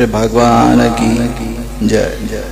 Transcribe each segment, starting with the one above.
श्री भगवान की जय जय।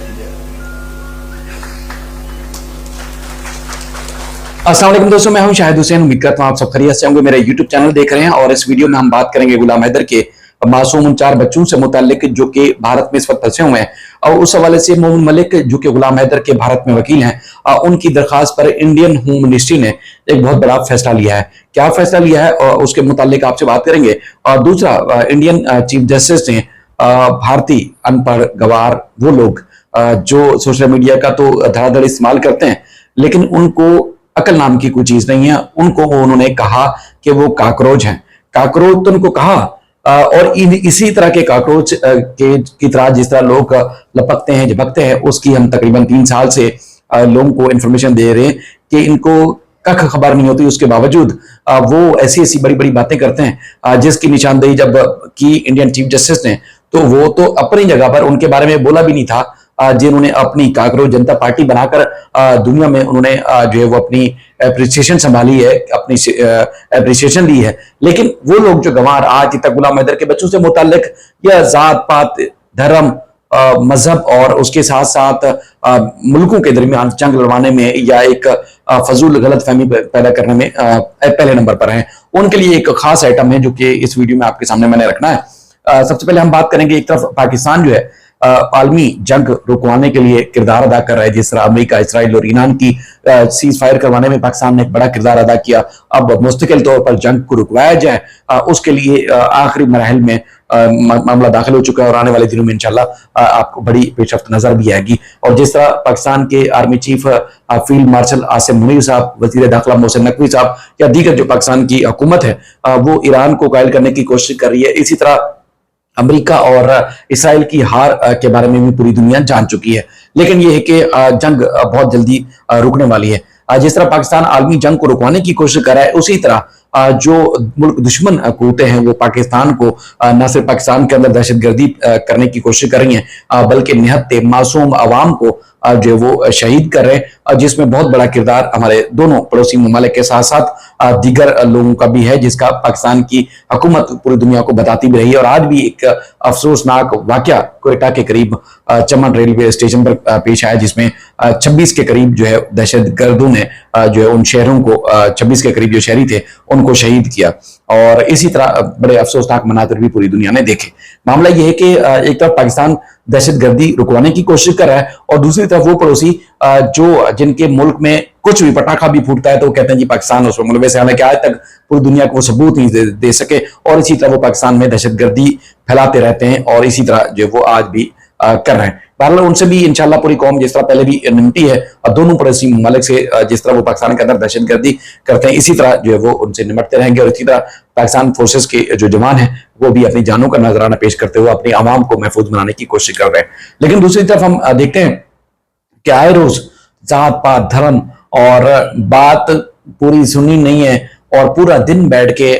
अस्सलाम वालेकुम दोस्तों, मैं हूं शाहिद हुसैन। उम्मीद करता हूं आप सब खैरियत से होंगे। मेरा यूट्यूब चैनल देख रहे हैं और इस वीडियो में हम बात करेंगे गुलाम हैदर के मासूम उन 4 बच्चों से मुताल्लिक जो कि भारत में इस वक्त फंसे हुए हैं। और उस हवाले से मोमिन मलिक जो कि गुलाम हैदर के भारत में वकील हैं, उनकी दरखास्त पर इंडियन होम मिनिस्ट्री ने एक बहुत बड़ा फैसला लिया है। क्या फैसला लिया है और उसके मुताल्लिक आपसे बात करेंगे। और दूसरा, इंडियन चीफ जस्टिस ने भारतीय अनपढ़ गवार वो लोग जो सोशल मीडिया का तो धड़ाधड़ इस्तेमाल करते हैं लेकिन उनको अकल नाम की कोई चीज नहीं है, उनको उन्होंने कहा कि वो काकरोच हैं। काकरोच तो उनको कहा और इसी तरह के काकरोच की तरह जिस तरह लोग लपकते हैं झपकते हैं, उसकी हम तकरीबन 3 साल से लोगों को इंफॉर्मेशन दे रहे हैं कि इनको कख खबर नहीं होती। उसके बावजूद वो ऐसी ऐसी बड़ी बड़ी बातें करते हैं जिसकी निशानदेही जब की इंडियन चीफ जस्टिस ने, तो वो तो अपनी जगह पर उनके बारे में बोला भी नहीं था, जिन्होंने अपनी काकरोच जनता पार्टी बनाकर दुनिया में उन्होंने जो है वो अपनी एप्रिसिएशन संभाली है, अपनी एप्रिसिएशन ली है। लेकिन वो लोग जो गंवार आज तक गुलाम हैदर के बच्चों से मुताल्लिक या जात पात धर्म मजहब और उसके साथ साथ मुल्कों के दरमियान जंग लड़वाने में या एक फजूल गलत फहमी पैदा करने में पहले नंबर पर हैं, उनके लिए एक खास आइटम है जो कि इस वीडियो में आपके सामने मैंने रखना है। सबसे पहले हम बात करेंगे, एक तरफ पाकिस्तान जो है आलमी जंग रुकवाने के लिए किरदार अदा कर रहा है। जिस तरह अमेरिका, इसराइल और ईरान की सीज फायर करवाने में पाकिस्तान ने एक बड़ा किरदार अदा किया, अब मुस्तकिल तौर पर जंग को रुकवाया जाए, उसके लिए आखिरी मराहल में मामला दाखिल हो चुका है और आने वाले दिनों में इंशाल्लाह आपको बड़ी पेशरफ्त नजर भी आएगी। और जिस तरह पाकिस्तान के army chief field marshal Asim Munir साहब, वजीर दाखिला मोहसिन नकवी साहब या दीगर जो पाकिस्तान की हुकूमत है वो ईरान को कायल करने की कोशिश कर रही है। इसी तरह अमेरिका और इसराइल की हार के बारे में भी पूरी दुनिया जान चुकी है। लेकिन यह है कि जंग बहुत जल्दी रुकने वाली है। जिस तरह पाकिस्तान आलमी जंग को रुकवाने की कोशिश कर रहा है, उसी तरह जो मुल्क दुश्मन कुत्ते हैं वो पाकिस्तान को न सिर्फ पाकिस्तान के अंदर दहशतगर्दी करने की कोशिश कर रही हैं बल्कि निहत्ते मासूम आवाम को जो वो शहीद कर रहे हैं, जिसमें बहुत बड़ा किरदार हमारे दोनों पड़ोसी ममालिक के साथ साथ दीगर लोगों का भी है, जिसका पाकिस्तान की हुकूमत पूरी दुनिया को बताती भी रही है। और आज भी एक अफसोसनाक वाकया कोयटा के करीब चमन रेलवे स्टेशन पर पेश आया, जिसमें 26 के करीब जो है दहशतगर्दों ने जो है उन शहरों को 26 के करीब जो शहरी थे उनको शहीद किया। और इसी तरह बड़े अफसोसनाक मनाज़िर भी पूरी दुनिया ने देखे। मामला यह है कि एक तरफ पाकिस्तान दहशतगर्दी रुकवाने की कोशिश कर रहा है और दूसरी तरफ वो पड़ोसी जो जिनके मुल्क में कुछ भी पटाखा भी फूटता है तो कहते हैं जी पाकिस्तान उसमें मुलविस है, हालांकि आज तक पूरी दुनिया को वो सबूत नहीं दे सके। और इसी तरह वो पाकिस्तान में दहशतगर्दी फैलाते रहते हैं और इसी तरह जो वो आज भी कर रहे हैं। बहरहाल उनसे भी इंशाल्लाह पूरी कौम जिस तरह पहले भी निमटी है और दोनों पड़ोसी ममालिक से जिस तरह वो पाकिस्तान के अंदर दहशतगर्दी करते हैं, इसी तरह जो है वो उनसे निमटते रहेंगे। और इसी तरह पाकिस्तान फोर्सेस के जो जवान हैं वो भी अपनी जानों का नजराना पेश करते हुए अपनी आवाम को महफूज बनाने की कोशिश कर रहे हैं। लेकिन दूसरी तरफ हम देखते हैं कि आए रोज जात पात धर्म और बात पूरी सुनी नहीं है और पूरा दिन बैठ के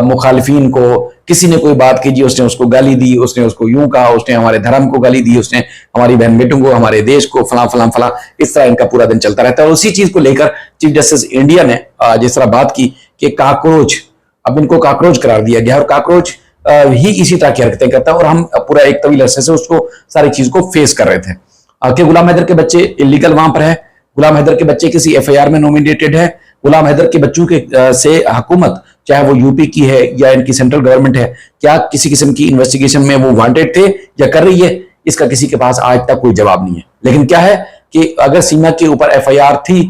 मुखालिफिन को किसी ने कोई बात की जी उसने उसको गाली दी, उसने उसको यूं कहा, उसने हमारे धर्म को गाली दी, उसने हमारी बहन बेटों को, हमारे देश को फला फला फला, इस तरह इनका पूरा दिन चलता रहता है। और उसी चीज को लेकर चीफ जस्टिस इंडिया ने जिस तरह बात की कि काकरोच, अब इनको काकरोच करार दिया गया और काकरोच ही इसी तरह की हरकतें करता है। और हम पूरा एक तवील अरसे से उसको सारी चीज को फेस कर रहे थे कि गुलाम हैदर के बच्चे इलीगल वहां पर है, गुलाम हैदर के बच्चे किसी एफआईआर में नॉमिनेटेड है, गुलाम हैदर के बच्चों के से हुकूमत चाहे वो यूपी की है या इनकी सेंट्रल गवर्नमेंट है, क्या किसी किस्म की इन्वेस्टिगेशन में वो वांटेड थे या कर रही है, इसका किसी के पास आज तक कोई जवाब नहीं है। लेकिन क्या है कि अगर सीमा के ऊपर एफआईआर थी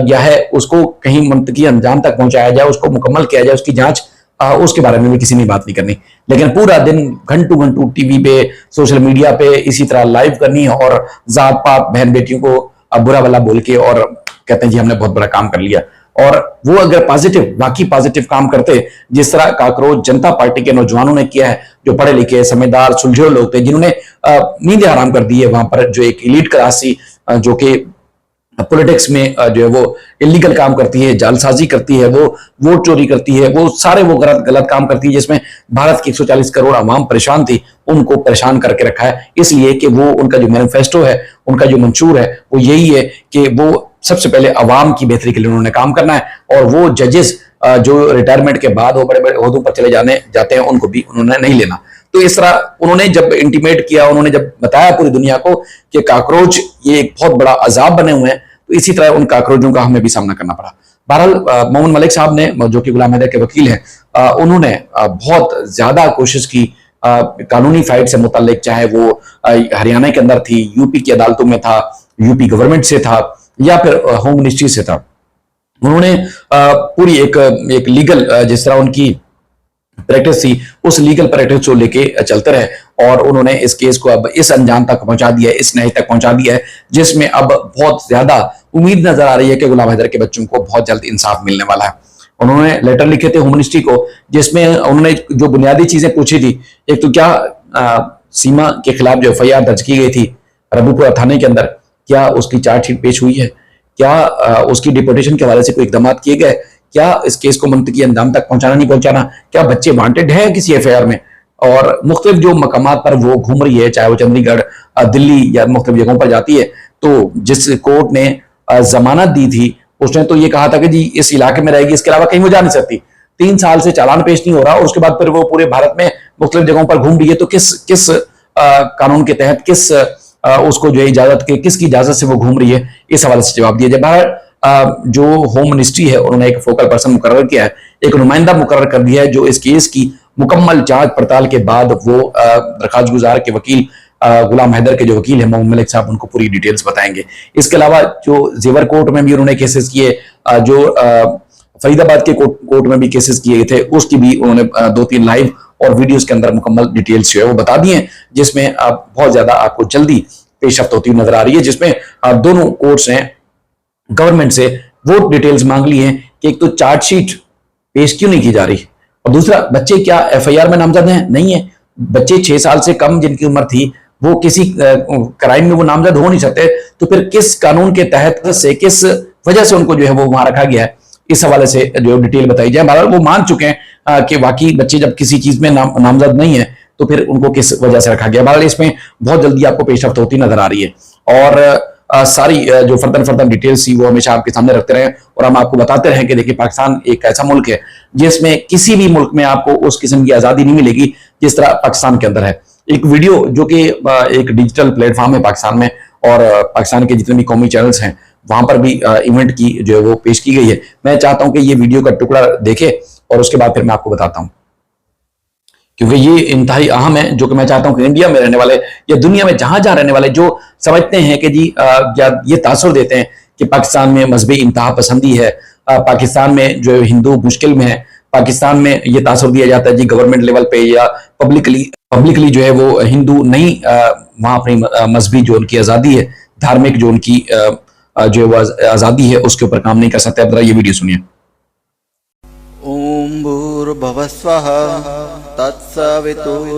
या है, उसको कहीं मुंतकी अंजाम तक पहुंचाया जाए, उसको मुकम्मल किया जाए, उसकी जांच, उसके बारे में भी किसी ने बात नहीं करनी। लेकिन पूरा दिन घंटों घंटों टीवी पे, सोशल मीडिया पे इसी तरह लाइव करनी और जात पात बहन बेटियों को बुरा भला बोल के और कहते हैं जी हमने बहुत बड़ा काम कर लिया। और वो अगर पॉजिटिव, बाकी पॉजिटिव काम करते जिस तरह काकरोच जनता पार्टी के नौजवानों ने किया है, जो पढ़े लिखे समझदार सुलझे लोग थे जिन्होंने नींदें हराम कर दी है वहां पर, जो एक एलीट क्लास थी जो कि पॉलिटिक्स में जो है वो इलीगल काम करती है, जालसाजी करती है, वो वोट चोरी करती है, वो सारे वो गलत काम करती है, जिसमें भारत की 140 करोड़ आवाम परेशान थी, उनको परेशान करके रखा है। इसलिए कि वो उनका जो मैनिफेस्टो है, उनका जो मंशूर है वो यही है कि वो सबसे पहले आवाम की बेहतरी के लिए उन्होंने काम करना है। और वो जजेस जो रिटायरमेंट के बाद वो बड़े बड़े ओहदों पर चले जाते हैं, उनको भी उन्होंने नहीं लेना। तो इस तरह उन्होंने जब इंटीमेट किया, उन्होंने जब बताया पूरी दुनिया को कि काकरोच ये एक बहुत बड़ा अजाब बने हुए हैं, तो इसी तरह उन काकरोचों का हमें भी सामना करना पड़ा। बहरहाल मोहम्मद मलिक साहब ने, जो कि गुलाम हैदर के वकील हैं, उन्होंने बहुत ज्यादा कोशिश की कानूनी फाइट से मुतालिक, चाहे वो हरियाणा के अंदर थी, यूपी की अदालतों में था, यूपी गवर्नमेंट से था, या फिर होम मिनिस्ट्री से था। उन्होंने पूरी एक लीगल, जिस तरह उनकी प्रैक्टिस थी, उस लीगल प्रैक्टिस को लेके चलते रहे और उन्होंने इस केस को अब इस अंजाम तक पहुंचा दिया है, इस नहज तक पहुंचा दिया है, जिसमें अब बहुत ज्यादा उम्मीद नजर आ रही है कि गुलाम हैदर के बच्चों को बहुत जल्द इंसाफ मिलने वाला है। उन्होंने लेटर लिखे थे होम मिनिस्ट्री को, जिसमें उन्होंने जो बुनियादी चीजें पूछी थी, एक तो क्या सीमा के खिलाफ जो एफआईआर दर्ज की गई थी रबूपुरा थाने के अंदर, क्या उसकी चार्जशीट पेश हुई है, क्या उसकी डिपोटेशन के हवाले से कोई इकदाम किए गए, क्या इस केस को मुंतकी अंजाम तक पहुंचाना नहीं पहुंचाना, क्या बच्चे वांटेड हैं किसी एफआईआर में, और मुख्तलिफ जो मकामात पर वो घूम रही है, चाहे वो चंडीगढ़, दिल्ली या मुख्तलिफ जगहों पर जाती है, तो जिस कोर्ट ने जमानत दी थी उसने तो ये कहा था कि जी इस इलाके में रहेगी, इसके अलावा कहीं वो जा नहीं सकती। 3 साल से चालान पेश नहीं हो रहा और उसके बाद फिर वो पूरे भारत में मुख्तलिफ जगहों पर घूम रही है, तो किस कानून के तहत, उसको जो इजाजत के, किसकी इजाजत से वो घूम रही है, इस हवाले से जवाब दिया जाए। बाहर जो होम मिनिस्ट्री है उन्होंने एक फोकल पर्सन मुकर्रर किया है, एक नुमाइंदा मुकर्रर कर दिया है, जो इस केस की मुकम्मल जांच पड़ताल के बाद वो दरखास्त गुजार के वकील गुलाम हैदर के जो वकील है मोहम्मद मलिक साहब, उनको पूरी डिटेल्स बताएंगे। इसके अलावा जो जेवर कोर्ट में भी उन्होंने केसेस किए, जो फरीदाबाद के कोर्ट में भी केसेस किए थे, उसकी भी उन्होंने 2-3 लाइव और वीडियोस के अंदर मुकम्मल डिटेल्स जो है वो बता दी हैं, जिसमें आप बहुत ज्यादा आपको जल्दी पेशरफ्त होती हुई नजर आ रही है, जिसमें दोनों कोर्ट्स ने गवर्नमेंट से वो डिटेल्स मांग ली हैं कि एक तो चार्जशीट पेश क्यों नहीं की जा रही, और दूसरा बच्चे क्या एफआईआर में नामजद हैं? नहीं है। बच्चे 6 साल से कम जिनकी उम्र थी वो किसी क्राइम में वो नामजद हो नहीं सकते, तो फिर किस कानून के तहत से, किस वजह से उनको जो है वो वहां रखा गया है, इस हवाले से जो डिटेल बताई जाए। बहरहाल वो मान चुके हैं कि वाकई बच्चे जब किसी चीज में नामजद नहीं है तो फिर उनको किस वजह से रखा गया। बहरहाल इसमें बहुत जल्दी आपको पेशरफ्त होती नजर आ रही है, और सारी जो फर्दर डिटेल्स थी वो हमेशा आपके सामने रखते रहे और हम आपको बताते रहे कि देखिए पाकिस्तान एक ऐसा मुल्क है जिसमें किसी भी मुल्क में आपको उस किस्म की आजादी नहीं मिलेगी जिस तरह पाकिस्तान के अंदर है। एक वीडियो जो कि एक डिजिटल प्लेटफॉर्म है पाकिस्तान में, और पाकिस्तान के जितने भी कौमी चैनल्स हैं वहां पर भी इवेंट की जो है वो पेश की गई है। मैं चाहता हूं कि ये वीडियो का टुकड़ा देखे और उसके बाद फिर मैं आपको बताता हूं, क्योंकि ये इंतहाई अहम है, जो कि मैं चाहता हूं कि इंडिया में रहने वाले या दुनिया में जहां जहां रहने वाले जो समझते हैं कि जी या ये तासुर देते हैं कि पाकिस्तान में मजहबी इंतहा पसंदी है, पाकिस्तान में जो हिंदू मुश्किल में है, पाकिस्तान में ये तासुर दिया जाता है जी गवर्नमेंट लेवल पे या पब्लिकली जो है वो हिंदू नहीं वहां अपनी मजहबी जो उनकी आजादी है, धार्मिक जो उनकी जो है वो आजादी है उसके ऊपर काम नहीं कर सकते। अब ये वीडियो सुनिए। ओम भूर्भुवः स्वः तत्सवितुर्वरेण्यं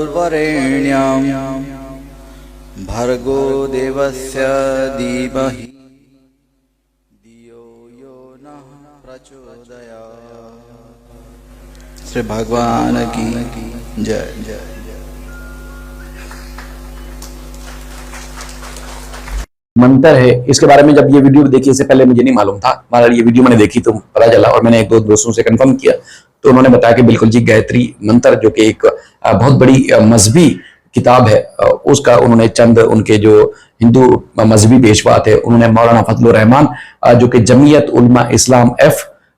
भर्गो देवस्य धीमहि धियो यो नः प्रचोदयात्। श्री भगवान की जय जय। मंत्र है, इसके बारे में जब ये वीडियो देखी, इससे पहले मुझे नहीं मालूम था, हमारा ये वीडियो मैंने देखी तो पता चला और मैंने 1-2 दोस्तों से कंफर्म किया तो उन्होंने बताया कि बिल्कुल जी गायत्री मंत्र जो कि एक बहुत बड़ी मजहबी किताब है, उसका उन्होंने चंद उनके जो हिंदू मजहबी पेशवा थे उन्होंने मौलाना फजलुर रहमान जो कि जमीयत उलमा इस्लाम F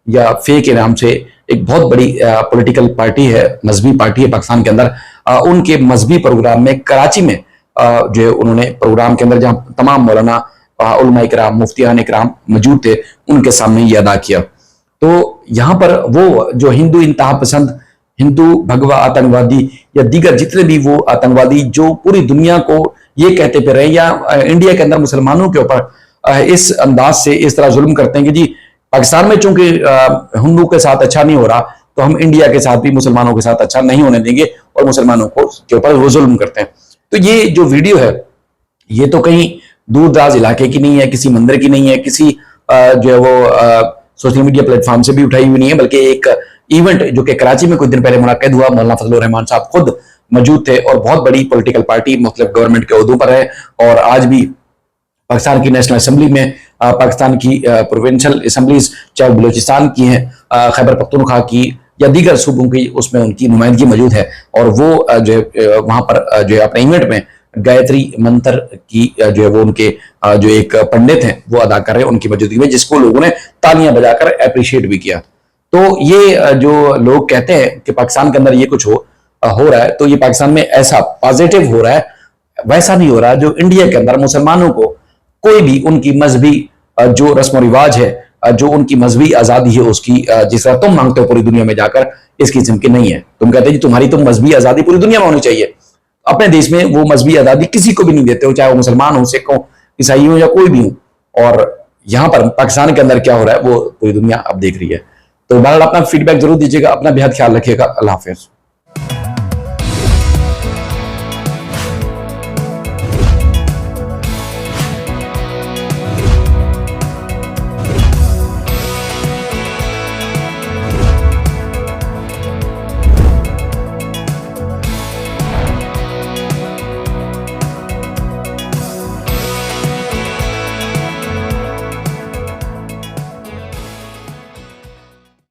या फे के नाम से एक बहुत बड़ी पॉलिटिकल पार्टी है, मजहबी पार्टी है पाकिस्तान के अंदर, उनके मजहबी प्रोग्राम में कराची में जो है उन्होंने प्रोग्राम के अंदर जहां तमाम मौलाना उलमा इकराम मुफ्तियान इकराम मौजूद थे उनके सामने ये अदा किया। तो यहाँ पर वो जो हिंदू इंतहा पसंद, हिंदू भगवा आतंकवादी या दीगर जितने भी वो आतंकवादी जो पूरी दुनिया को ये कहते पे रहे या इंडिया के अंदर मुसलमानों के ऊपर इस अंदाज से इस तरह जुल्म करते हैं कि जी पाकिस्तान में चूंकि हिंदू के साथ अच्छा नहीं हो रहा तो हम इंडिया के साथ भी मुसलमानों के साथ अच्छा नहीं होने देंगे और मुसलमानों को के ऊपर वो जुल्म करते हैं। तो ये जो वीडियो है ये तो कहीं दूर दराज इलाके की नहीं है, किसी मंदिर की नहीं है, किसी जो है वो सोशल मीडिया प्लेटफॉर्म से भी उठाई हुई नहीं है, बल्कि एक इवेंट जो कि कराची में कुछ दिन पहले मुनक्किद हुआ, मौलाना फजलुर रहमान साहब खुद मौजूद थे और बहुत बड़ी पॉलिटिकल पार्टी मुख्तलिफ गवर्नमेंट के ओहदों पर है और आज भी पाकिस्तान की नेशनल असेंबली में, पाकिस्तान की प्रोविंशियल असेंबलीज चाहे बलूचिस्तान की हैं, खैबर पख्तूनख्वा की या दीगर सूबों की उसमें उनकी नुमाइंदगी मौजूद है, और वो जो वहां पर जो है अपने इवेंट में गायत्री मंत्र की जो है वो उनके जो एक पंडित हैं वो अदा कर रहे हैं उनकी मौजूदगी में, जिसको लोगों ने तालियां बजाकर अप्रिशिएट भी किया। तो ये जो लोग कहते हैं कि पाकिस्तान के अंदर ये कुछ हो रहा है, तो ये पाकिस्तान में ऐसा पॉजिटिव हो रहा है, वैसा नहीं हो रहा जो इंडिया के अंदर मुसलमानों को कोई भी उनकी मजहबी जो रस्म रिवाज है, जो उनकी मजहबी आजादी है उसकी जिस तरह तुम मांगते हो पूरी दुनिया में जाकर, इस किस्म की नहीं है। तुम कहते हो कि तुम्हारी तो मजहबी आजादी पूरी दुनिया में होनी चाहिए, अपने देश में वो मजहबी आजादी किसी को भी नहीं देते हो, चाहे वो मुसलमान हो, सिख हो, ईसाई हो या कोई भी हो। और यहां पर पाकिस्तान के अंदर क्या हो रहा है वो पूरी दुनिया अब देख रही है। तो बहरहाल अपना फीडबैक जरूर दीजिएगा, अपना बेहद ख्याल रखिएगा। अल्लाह हाफिज।